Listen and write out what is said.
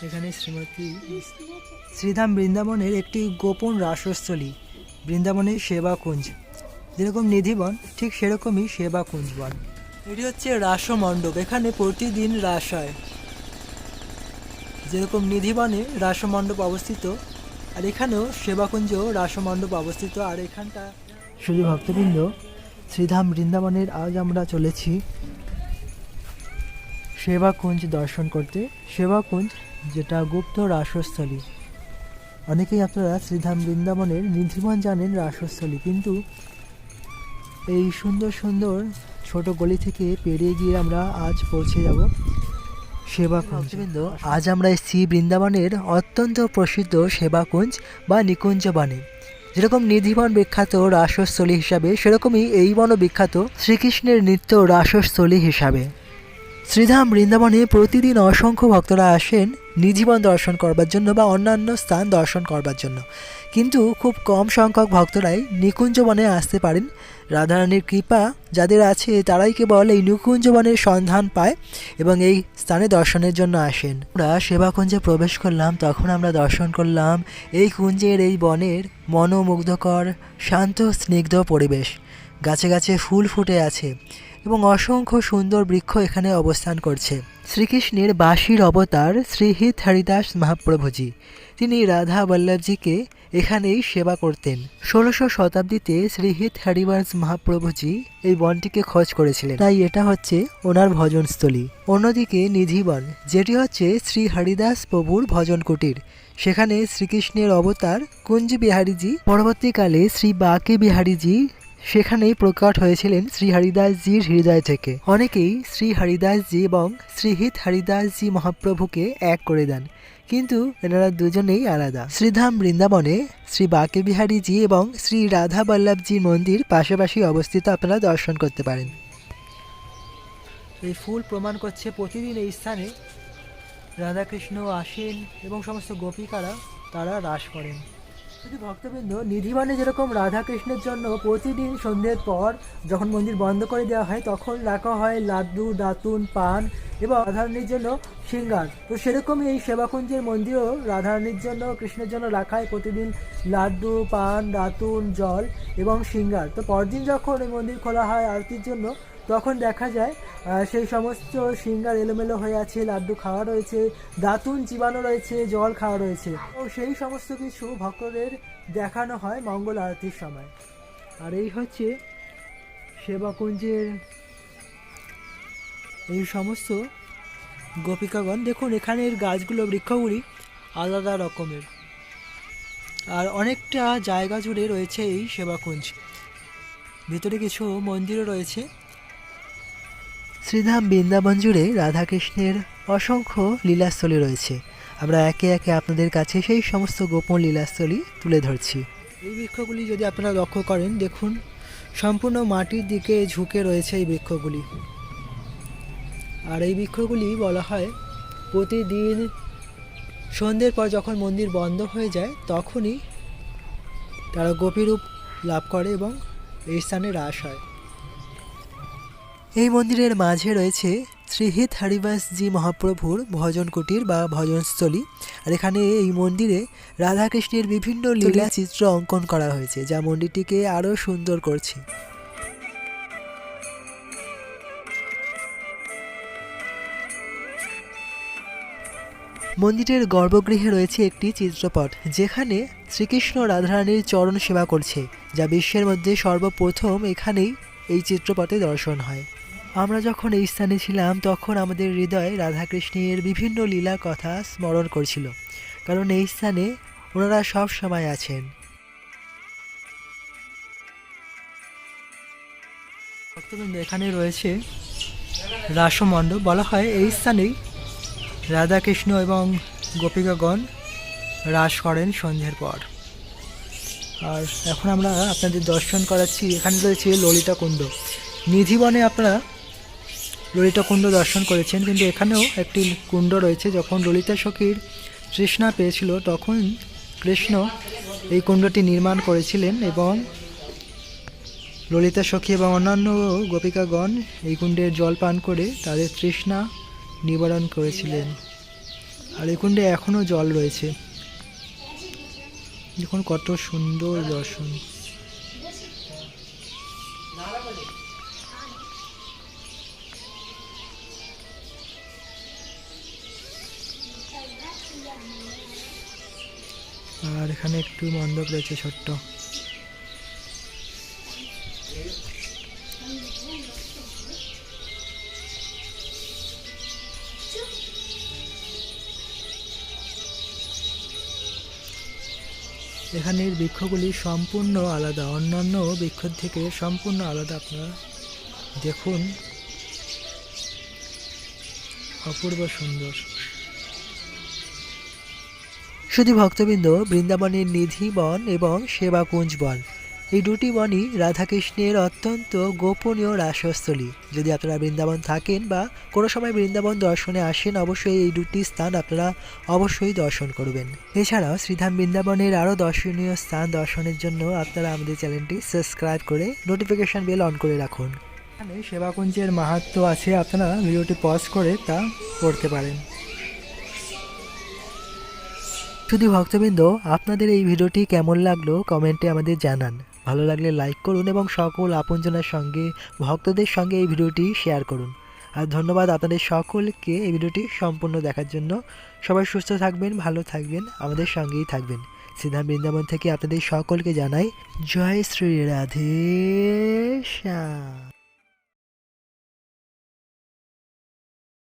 এখানে শ্রীমতী শ্রীধাম বৃন্দাবনের একটি গোপন রাসস্থলী, বৃন্দাবনের সেবাকুঞ্জ। যেরকম নিধিবন ঠিক সেরকমই সেবাকুঞ্জ বন। এটি হচ্ছে রাসমণ্ডপ, এখানে প্রতিদিন রাস হয়। যেরকম নিধিবনে রাসমণ্ডপ অবস্থিত, আর এখানেও সেবাকুঞ্জ রাসমণ্ডপ অবস্থিত। আর এখানটা শুধু ভক্তবৃন্দ, শ্রীধাম বৃন্দাবনের আজ আমরা চলেছি সেবাকুঞ্জ দর্শন করতে। সেবাকুঞ্জ যেটা গুপ্ত রাসস্থলী। অনেকেই আপনারা শ্রীধাম বৃন্দাবনের নিধিবন জানেন রাসস্থলী, কিন্তু এই সুন্দর সুন্দর ছোট গলি থেকে পেরিয়ে গিয়ে আমরা আজ পৌঁছে যাব সেবাকুঞ্জ। আজ আমরা এসেছি বৃন্দাবনের অত্যন্ত প্রসিদ্ধ সেবাকুঞ্জ বা নিকুঞ্জ বনে। যেরকম নিধিবন বিখ্যাত রাসস্থলী হিসাবে, সেরকমই এই বনও বিখ্যাত শ্রীকৃষ্ণের নিত্য রাসস্থলী হিসাবে। শ্রীধাম বৃন্দাবনে প্রতিদিন অসংখ্য ভক্তরা আসেন নিধিবন দর্শন করবার জন্য বা অন্যান্য স্থান দর্শন করবার জন্য, কিন্তু খুব কম সংখ্যক ভক্তরাই নিকুঞ্জ বনে আসতে পারেন। রাধারানীর কৃপা যাদের আছে তারাই কেবল এই নিকুঞ্জ বনের সন্ধান পায় এবং এই স্থানে দর্শনের জন্য আসেন। আমরা সেবাকুঞ্জে প্রবেশ করলাম, তখন আমরা দর্শন করলাম এই কুঞ্জের, এই বনের মনোমুগ্ধকর শান্ত স্নিগ্ধ পরিবেশ। গাছে গাছে ফুল ফুটে আছে এবং অসংখ্য সুন্দর বৃক্ষ এখানে অবস্থান করছে। শ্রীকৃষ্ণের বাঁশির অবতার শ্রীহিত হরিদাস মহাপ্রভুজি, তিনি রাধা বল্লভজিকে এখানেই সেবা করতেন। 1600 শতাব্দীতে শ্রীহিত হরিদাস মহাপ্রভুজি এই বনটিকে খোঁজ করেছিলেন, তাই এটা হচ্ছে ওনার ভজনস্থলী। অন্যদিকে নিধিবন, যেটি হচ্ছে শ্রী হরিদাস প্রভুর ভজন কুটির, সেখানে শ্রীকৃষ্ণের অবতার কুঞ্জ বিহারীজি, পরবর্তীকালে শ্রী বাকে বিহারীজি সেখানেই প্রকট হয়েছিলেন শ্রী হরিদাসজির হৃদয় থেকে। অনেকেই শ্রী হরিদাসজি এবং শ্রীহিত হরিদাসজি মহাপ্রভুকে এক করে দেন, কিন্তু এনারা দুজনেই আলাদা। শ্রীধাম বৃন্দাবনে শ্রী বাকে বিহারীজি এবং শ্রী রাধা বল্লভজির মন্দির পাশাপাশি অবস্থিত, আপনারা দর্শন করতে পারেন। এই ফুল প্রমাণ করছে প্রতিদিন এই স্থানে রাধাকৃষ্ণ আসেন এবং সমস্ত গোপিকারা তারা রাস করেন। যদি ভক্তবৃন্দ, নিধিবনে যেরকম রাধাকৃষ্ণের জন্য প্রতিদিন সন্ধ্যের পর যখন মন্দির বন্ধ করে দেওয়া হয় তখন রাখা হয় লাড্ডু, দাতুন, পান এবং রাধারানীর জন্য সিঙ্গার, তো সেরকমই এই সেবাকুঞ্জের মন্দিরও রাধারানীর জন্য, কৃষ্ণের জন্য রাখা হয় প্রতিদিন লাড্ডু, পান, দাতুন, জল এবং সিঙ্গার। তো পরদিন যখন এই মন্দির খোলা হয় আরতির জন্য, তখন দেখা যায় সেই সমস্ত সিঙ্গার এলোমেলো হয়ে আছে, লাড্ডু খাওয়া রয়েছে, দাতুন চিবানো রয়েছে, জল খাওয়া রয়েছে। তো সেই সমস্ত কিছু ভক্তদের দেখানো হয় মঙ্গল আরতির সময়। আর এই হচ্ছে সেবাকুঞ্জের এই সমস্ত গোপিকাগণ। দেখুন এখানের গাছগুলো, বৃক্ষগুলি আলাদা রকমের। আর অনেকটা জায়গা জুড়ে রয়েছে এই সেবাকুঞ্জ। ভিতরে কিছু মন্দিরও রয়েছে। শ্রীধাম বৃন্দাবন জুড়ে রাধাকৃষ্ণের অসংখ্য লীলাস্থলী রয়েছে। আমরা একে একে আপনাদের কাছে সেই সমস্ত গোপন লীলাস্থলী তুলে ধরছি। এই বৃক্ষগুলি যদি আপনারা লক্ষ্য করেন, দেখুন সম্পূর্ণ মাটির দিকে ঝুঁকে রয়েছে এই বৃক্ষগুলি। আর এই বৃক্ষগুলি বলা হয় প্রতিদিন সন্ধ্যের পর যখন মন্দির বন্ধ হয়ে যায় তখনই তারা গোপীরূপ লাভ করে এবং এই স্থানে রাস হয়। এই মন্দিরের মাঝে রয়েছে শ্রীহিত হরিদাসজি মহাপ্রভুর ভজন কুটির বা ভজনস্থলী। আর এখানে এই মন্দিরে রাধাকৃষ্ণের বিভিন্ন লীলা চিত্র অঙ্কন করা হয়েছে, যা মন্দিরটিকে আরও সুন্দর করছে। মন্দিরের গর্ভগৃহে রয়েছে একটি চিত্রপট, যেখানে শ্রীকৃষ্ণ রাধারানীর চরণ সেবা করছে, যা বিশ্বের মধ্যে সর্বপ্রথম এখানেই এই চিত্রপটে দর্শন হয়। আমরা যখন এই স্থানে ছিলাম তখন আমাদের হৃদয়ে রাধাকৃষ্ণের বিভিন্ন লীলা কথা স্মরণ করছিল, কারণ এই স্থানে ওনারা সব সময় আছেন। এখানে রয়েছে রাসমণ্ডপ। বলা হয় এই স্থানেই রাধাকৃষ্ণ এবং গোপিকাগণ রাস করেন সন্ধ্যের পর। আর এখন আমরা আপনাদের দর্শন করাচ্ছি, এখানে রয়েছে ললিতা কুণ্ড। নিধিবনে আপনারা ললিতা কুণ্ড দর্শন করেছেন, কিন্তু এখানেও একটি কুণ্ড রয়েছে। যখন ললিতা সখীর তৃষ্ণা পেয়েছিল তখন কৃষ্ণ এই কুণ্ডটি নির্মাণ করেছিলেন এবং ললিতা সখী এবং অন্যান্য গোপিকাগণ এই কুণ্ডের জল পান করে তাদের তৃষ্ণা নিবারণ করেছিলেন। আর এই কুণ্ডে এখনও জল রয়েছে। দেখুন কত সুন্দর দর্শন। আর এখানে একটু মণ্ডপ রয়েছে ছোট্ট। এখানের বৃক্ষগুলি সম্পূর্ণ আলাদা, অন্যান্য বৃক্ষ থেকে সম্পূর্ণ আলাদা। আপনারা দেখুন, অপূর্ব সুন্দর। শুধু ভক্তবৃন্দ, বৃন্দাবনের নিধি বন এবং সেবাকুঞ্জ বন, এই দুটি বনই রাধাকৃষ্ণের অত্যন্ত গোপনীয় রাসস্থলী। যদি আপনারা বৃন্দাবন থাকেন বা কোনো সময় বৃন্দাবন দর্শনে আসেন, অবশ্যই এই দুটি স্থান আপনারা অবশ্যই দর্শন করবেন। এছাড়াও শ্রীধাম বৃন্দাবনের আরও দর্শনীয় স্থান দর্শনের জন্য আপনারা আমাদের চ্যানেলটি সাবস্ক্রাইব করে নোটিফিকেশান বেল অন করে রাখুন। এখানে সেবাকুঞ্জের মাহাত্ম্য আছে, আপনারা ভিডিওটি পজ করে তা পড়তে পারেন। শুধু ভক্তবৃন্দ, আপনাদের এই ভিডিওটি কেমন লাগলো কমেন্টে আমাদের জানান। ভালো লাগলে লাইক করুন এবং সকল আপনজনের সঙ্গে, ভক্তদের সঙ্গে এই ভিডিওটি শেয়ার করুন। আর ধন্যবাদ আপনাদের সকলকে এই ভিডিওটি সম্পূর্ণ দেখার জন্য। সবাই সুস্থ থাকবেন, ভালো থাকবেন, আমাদের সঙ্গেই থাকবেন। শ্রীধাম বৃন্দাবন থেকে আপনাদের সকলকে জানাই জয় শ্রী রাধে শ্যাম।